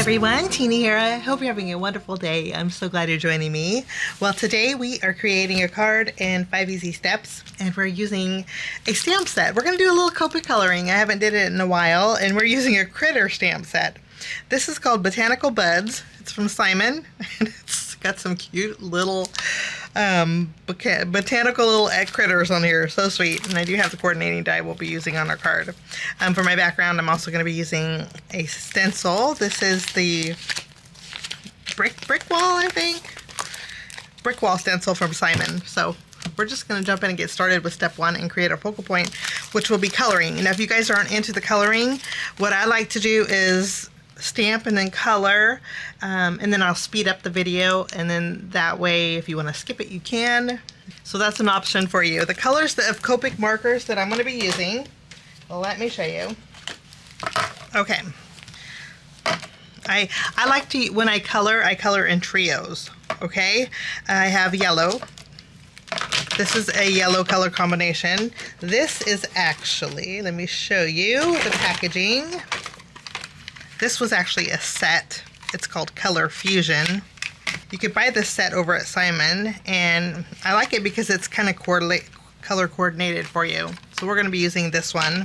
everyone, Teeny here. I hope you're having a wonderful day. I'm so glad you're joining me. Well, today we are creating a card in 5 easy steps, and we're using a stamp set. We're going to do a little Copic coloring. I haven't did it in a while, and we're using a critter stamp set. This is called Botanical Buds. It's from Simon, and it's got some cute little botanical little critters on here. So sweet. And I do have the coordinating die we'll be using on our card. For my background, I'm also going to be using a stencil. This is the brick wall, I think. Brick wall stencil from Simon. So we're just going to jump in and get started with step 1 and create our focal point, which will be coloring. Now, if you guys aren't into the coloring, what I like to do is stamp and then color, and then I'll speed up the video, and then that way if you want to skip it you can. So that's an option for you. The colors of Copic markers that I'm going to be using, well, let me show you. Okay, I like to, when I color in trios. Okay, I have yellow. This is a yellow color combination. This is actually, let me show you the packaging. This was actually a set. It's called Color Fusion. You could buy this set over at Simon, and I like it because it's kind of color coordinated for you. So we're going to be using this one.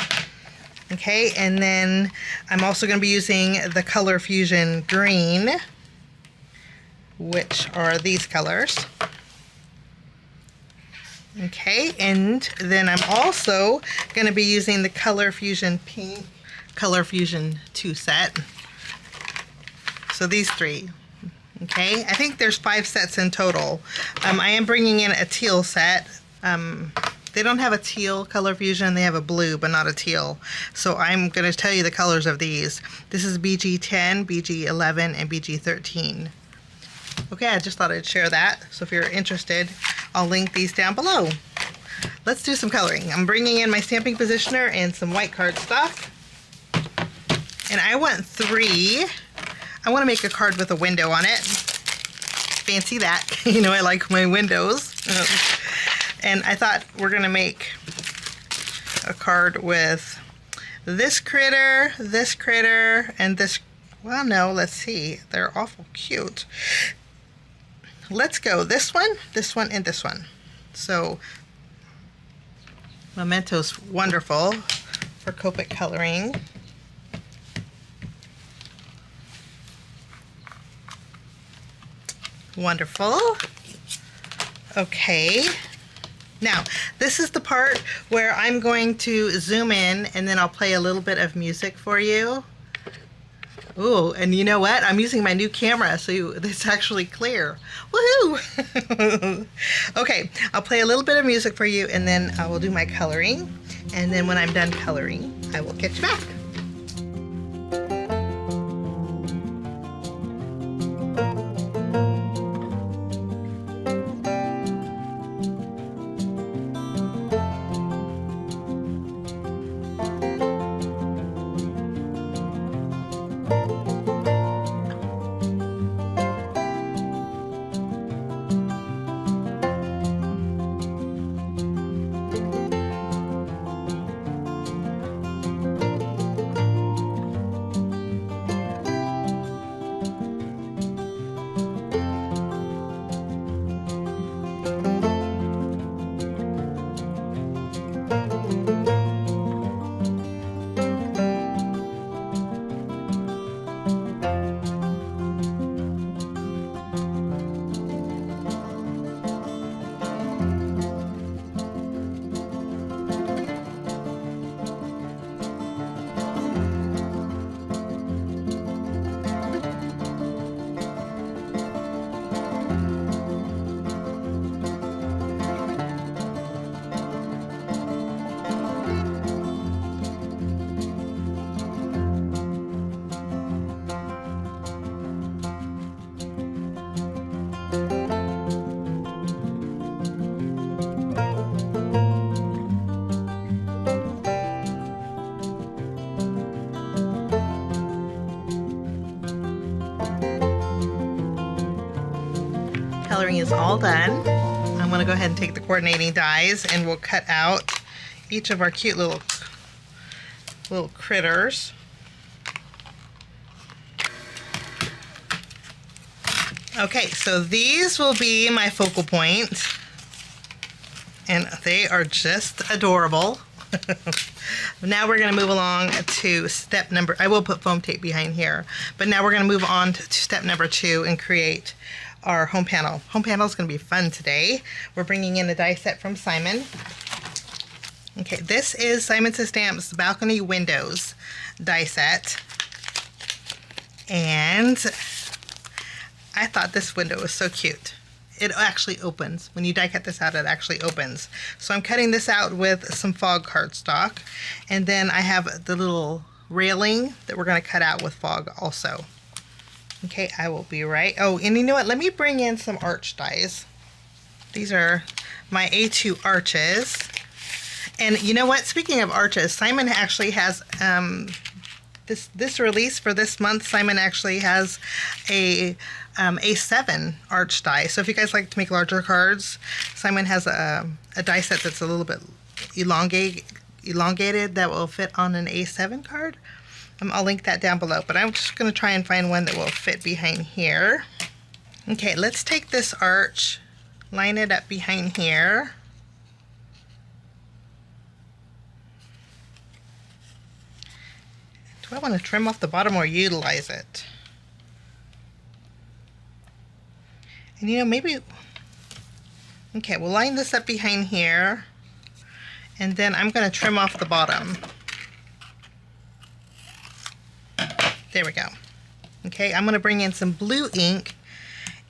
Okay, and then I'm also going to be using the Color Fusion Green, which are these colors. Okay, and then I'm also going to be using the Color Fusion Pink, Color Fusion 2 set. So these 3. Okay, I think there's 5 sets in total. I am bringing in a teal set. They don't have a teal Color Fusion, they have a blue, but not a teal. So I'm going to tell you the colors of these. This is BG10, BG11, and BG13. Okay, I just thought I'd share that. So if you're interested, I'll link these down below. Let's do some coloring. I'm bringing in my stamping positioner and some white cardstock. And I want 3. I want to make a card with a window on it. Fancy that. You know, I like my windows. And I thought we're going to make a card with this critter, and this. Well, no, let's see. They're awful cute. Let's go this one, and this one. So, Memento's wonderful for Copic coloring. Wonderful. Okay. Now, this is the part where I'm going to zoom in, and then I'll play a little bit of music for you. Ooh, and you know what? I'm using my new camera, so it's actually clear. Woohoo! Okay, I'll play a little bit of music for you, and then I will do my coloring. And then when I'm done coloring, I will get you back. Coloring is all done. I'm going to go ahead and take the coordinating dies, and we'll cut out each of our cute little critters. Okay, so these will be my focal point, and they are just adorable. Now we're going to move along to step number, I will put foam tape behind here, but now we're going to move on to step number 2 and create our home panel. Home panel is going to be fun today. We're bringing in a die set from Simon. Okay, this is Simon Says Stamp's Balcony Windows die set, and I thought this window was so cute. It actually opens. When you die cut this out, it actually opens. So I'm cutting this out with some fog cardstock, and then I have the little railing that we're going to cut out with fog also. Okay, I will be right. Oh, and you know what? Let me bring in some arch dies. These are my A2 arches. And you know what? Speaking of arches, Simon actually has this release for this month. Simon actually has a A7 arch die. So if you guys like to make larger cards, Simon has a die set that's a little bit elongated that will fit on an A7 card. I'll link that down below, but I'm just going to try and find one that will fit behind here. Okay, let's take this arch, line it up behind here. Do I want to trim off the bottom or utilize it? And you know, maybe, okay, we'll line this up behind here, and then I'm going to trim off the bottom. There we go. Okay, I'm going to bring in some blue ink,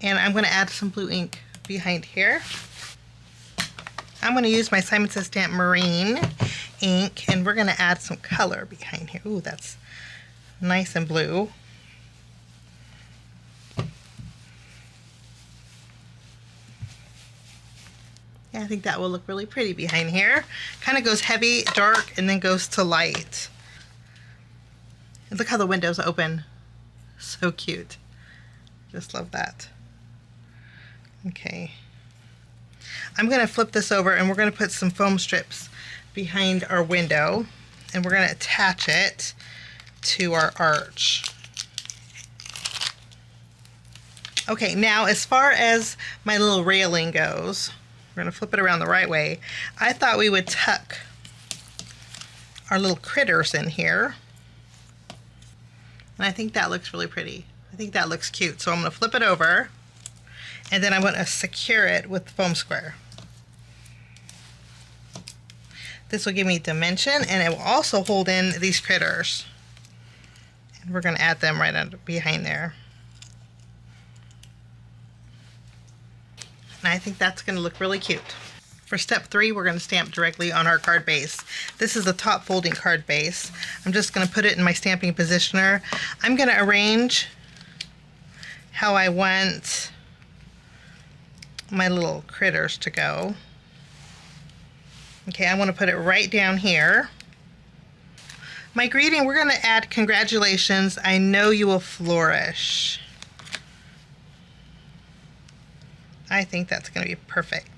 and I'm going to add some blue ink behind here. I'm going to use my Simon Says Stamp Marine ink, and we're going to add some color behind here. Ooh, that's nice and blue. Yeah, I think that will look really pretty behind here. Kind of goes heavy, dark, and then goes to light. And look how the windows open. So cute. Just love that. Okay. I'm going to flip this over, and we're going to put some foam strips behind our window, and we're going to attach it to our arch. Okay, now as far as my little railing goes, we're going to flip it around the right way. I thought we would tuck our little critters in here. And I think that looks really pretty. I think that looks cute. So I'm going to flip it over, and then I'm going to secure it with foam square. This will give me dimension, and it will also hold in these critters. And we're going to add them right under behind there. And I think that's going to look really cute. For step 3, we're going to stamp directly on our card base. This is the top folding card base. I'm just going to put it in my stamping positioner. I'm going to arrange how I want my little critters to go. Okay, I want to put it right down here. My greeting, we're going to add congratulations, I know you will flourish. I think that's going to be perfect.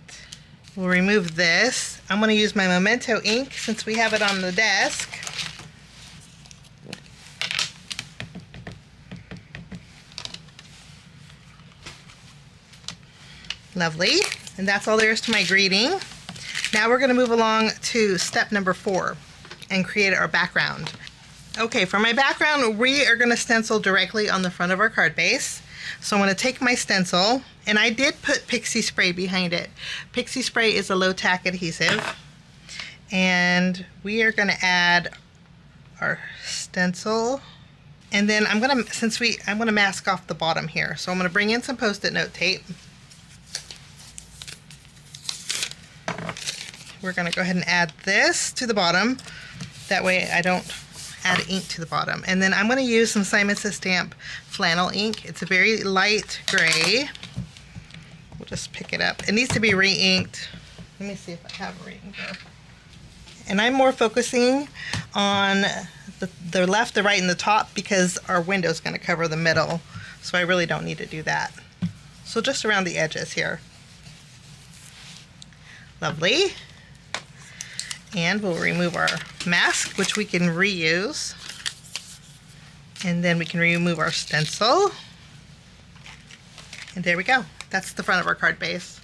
We'll remove this. I'm going to use my Memento ink since we have it on the desk. Lovely. And that's all there is to my greeting. Now we're going to move along to step number 4 and create our background. Okay, for my background, we are going to stencil directly on the front of our card base. So I'm going to take my stencil, and I did put PIXIE spray behind it. PIXIE spray is a low tack adhesive, and we are going to add our stencil, and then I'm going to mask off the bottom here. So I'm going to bring in some Post-it note tape. We're going to go ahead and add this to the bottom. That way I don't add ink to the bottom. And then I'm going to use some Simon Says Stamp flannel ink. It's a very light gray. We'll just pick it up. It needs to be re-inked. Let me see if I have a re-inker. And I'm more focusing on the left, the right, and the top because our window is going to cover the middle. So I really don't need to do that. So just around the edges here. Lovely. And we'll remove our mask, which we can reuse. And then we can remove our stencil. And there we go. That's the front of our card base.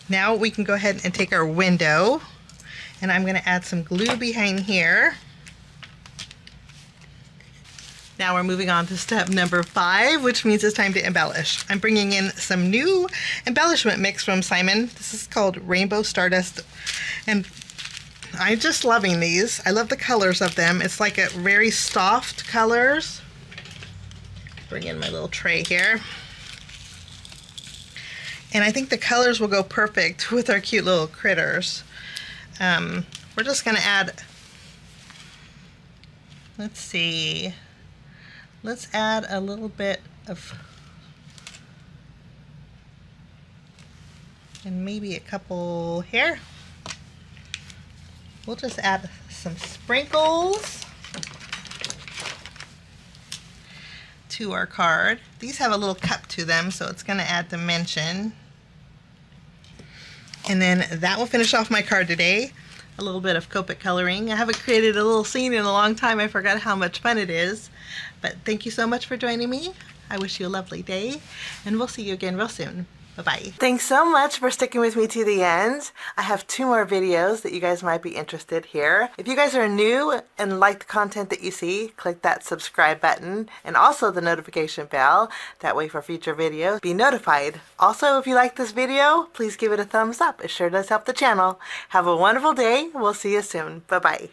Now we can go ahead and take our window, and I'm going to add some glue behind here. Now we're moving on to step number 5, which means it's time to embellish. I'm bringing in some new embellishment mix from Simon. This is called Rainbow Stardust, and I'm just loving these. I love the colors of them. It's like a very soft colors. Bring in my little tray here. And I think the colors will go perfect with our cute little critters. We're just going to add, let's see, let's add a little bit of, and maybe a couple here. We'll just add some sprinkles to our card. These have a little cup to them, so it's going to add dimension. And then that will finish off my card today. A little bit of Copic coloring. I haven't created a little scene in a long time. I forgot how much fun it is. But thank you so much for joining me. I wish you a lovely day, and we'll see you again real soon. Bye-bye. Thanks so much for sticking with me to the end. I have 2 more videos that you guys might be interested here. If you guys are new and like the content that you see, click that subscribe button and also the notification bell. That way for future videos, be notified. Also, if you like this video, please give it a thumbs up. It sure does help the channel. Have a wonderful day. We'll see you soon. Bye-bye.